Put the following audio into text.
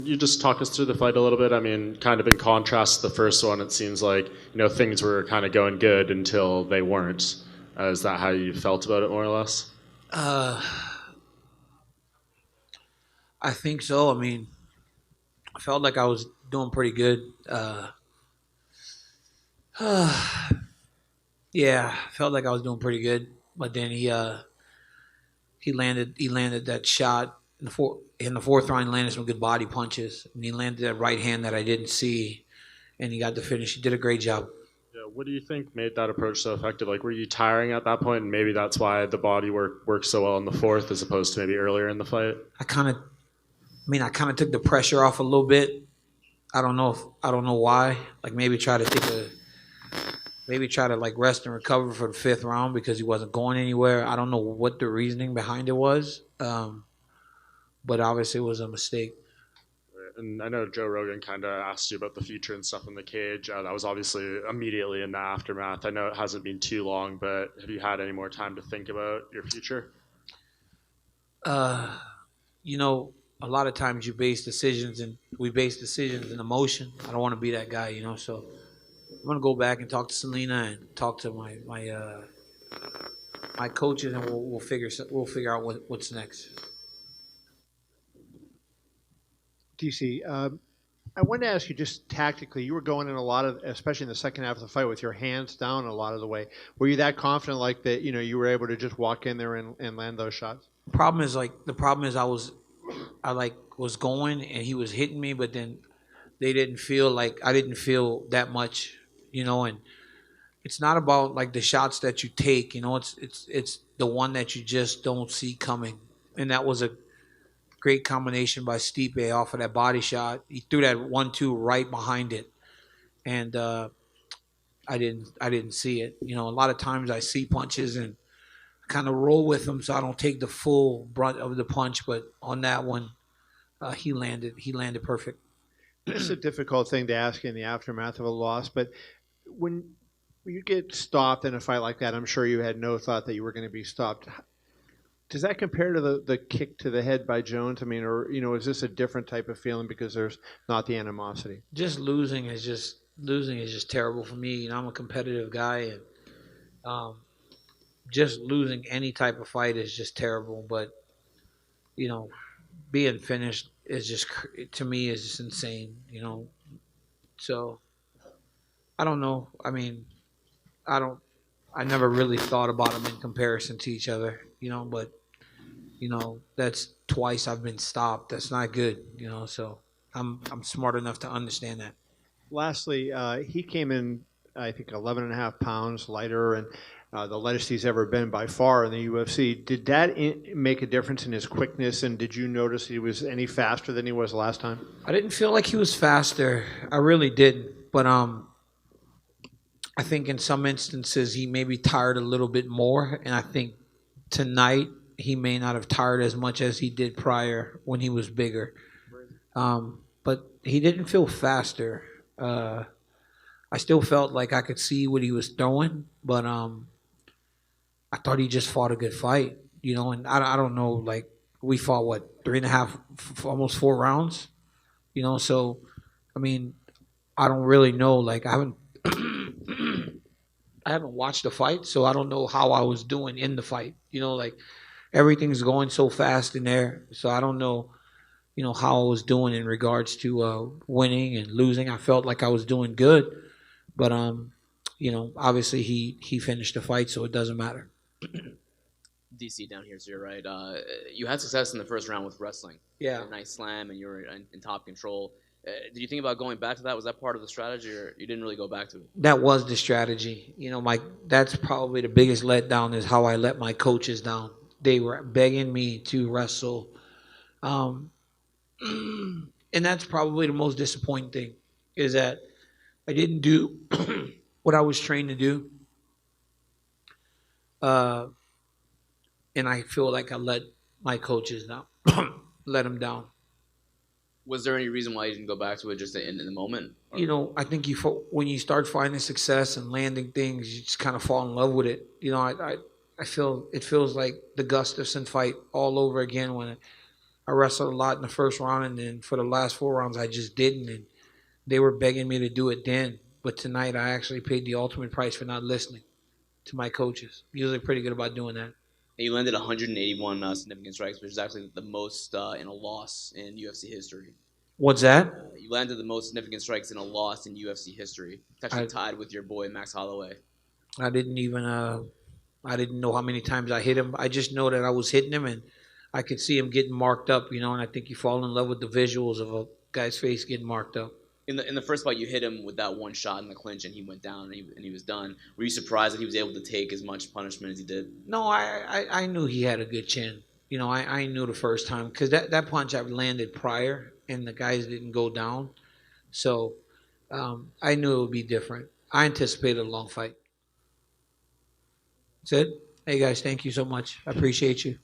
You just talk us through the fight a little bit. I mean, kind of in contrast to the first one, it seems like things were kind of going good until they weren't. Is that how you felt about it, more or less? Uh, I think so. I mean, I felt like I was doing pretty good. Yeah, felt like I was doing pretty good. But then he landed that shot in the fourth round. He landed some good body punches, and he landed that right hand that I didn't see, and he got the finish. He did a great job. Yeah, what do you think made that approach so effective? Like, were you tiring at that point, and maybe that's why the body work worked so well in the fourth as opposed to maybe earlier in the fight? I kind of took the pressure off a little bit. I don't know why. Like maybe try to like rest and recover for the fifth round because he wasn't going anywhere. I don't know what the reasoning behind it was, but obviously it was a mistake. And I know Joe Rogan kind of asked you about the future and stuff in the cage. That was obviously immediately in the aftermath. I know it hasn't been too long, but have you had any more time to think about your future? You know, a lot of times we base decisions in emotion. I don't want to be that guy, so I'm gonna go back and talk to Selena and talk to my coaches, and we'll figure out what's next. DC, I wanted to ask you just tactically. You were going in a lot of, especially in the second half of the fight, with your hands down a lot of the way. Were you that confident, like that? You were able to just walk in there and land those shots. The problem is I was going and he was hitting me, but then I didn't feel that much, and it's not about like the shots that you take, it's the one that you just don't see coming. And that was a great combination by Stipe off of that body shot. He threw that 1-2 right behind it, and I didn't see it. A lot of times I see punches and kind of roll with them, so I don't take the full brunt of the punch. But on that one, he landed perfect. It's a difficult thing to ask in the aftermath of a loss, but when you get stopped in a fight like that, I'm sure you had no thought that you were going to be stopped. Does that compare to the kick to the head by Jones? I mean, or is this a different type of feeling because there's not the animosity? Just losing is just terrible for me. I'm a competitive guy, and just losing any type of fight is just terrible. But being finished is just, to me, is just insane. So I don't know. I mean, I never really thought about them in comparison to each other, but that's twice I've been stopped. That's not good, so I'm smart enough to understand that. Lastly, he came in, I think, 11 and a half pounds lighter and the lightest he's ever been by far in the UFC. Did that make a difference in his quickness, and did you notice he was any faster than he was last time? I didn't feel like he was faster. I really didn't, but I think in some instances he maybe tired a little bit more, and I think tonight he may not have tired as much as he did prior when he was bigger. But he didn't feel faster. I still felt like I could see what he was throwing, but I thought he just fought a good fight, and I don't know, like, we fought, what, 3.5, almost 4 rounds, so, I mean, I don't really know, like, I haven't watched the fight, so I don't know how I was doing in the fight. Like, everything's going so fast in there, so I don't know, how I was doing in regards to winning and losing. I felt like I was doing good, but obviously he finished the fight, so it doesn't matter. DC down here, so you're right. You had success in the first round with wrestling. Yeah. A nice slam, and you were in top control. Did you think about going back to that? Was that part of the strategy, or you didn't really go back to it? That was the strategy. That's probably the biggest letdown, is how I let my coaches down. They were begging me to wrestle. And that's probably the most disappointing thing, is that I didn't do what I was trained to do. And I feel like I let my coaches down, let them down. Was there any reason why you didn't go back to it just in the moment? I think when you start finding success and landing things, you just kind of fall in love with it. I feel it feels like the Gustafsson fight all over again when I wrestled a lot in the first round, and then for the last 4 rounds, I just didn't. And they were begging me to do it then. But tonight, I actually paid the ultimate price for not listening to my coaches. Usually pretty good about doing that. And you landed 181 significant strikes, which is actually the most in a loss in UFC history. What's that? You landed the most significant strikes in a loss in UFC history. It's actually tied with your boy Max Holloway. I didn't even I didn't know how many times I hit him. I just know that I was hitting him, and I could see him getting marked up, and I think you fall in love with the visuals of a guy's face getting marked up. In the first fight, you hit him with that one shot in the clinch, and he went down, and he was done. Were you surprised that he was able to take as much punishment as he did? No, I knew he had a good chin. I knew the first time because that punch I've landed prior, and the guys didn't go down. So I knew it would be different. I anticipated a long fight. That's it. Hey, guys, thank you so much. I appreciate you.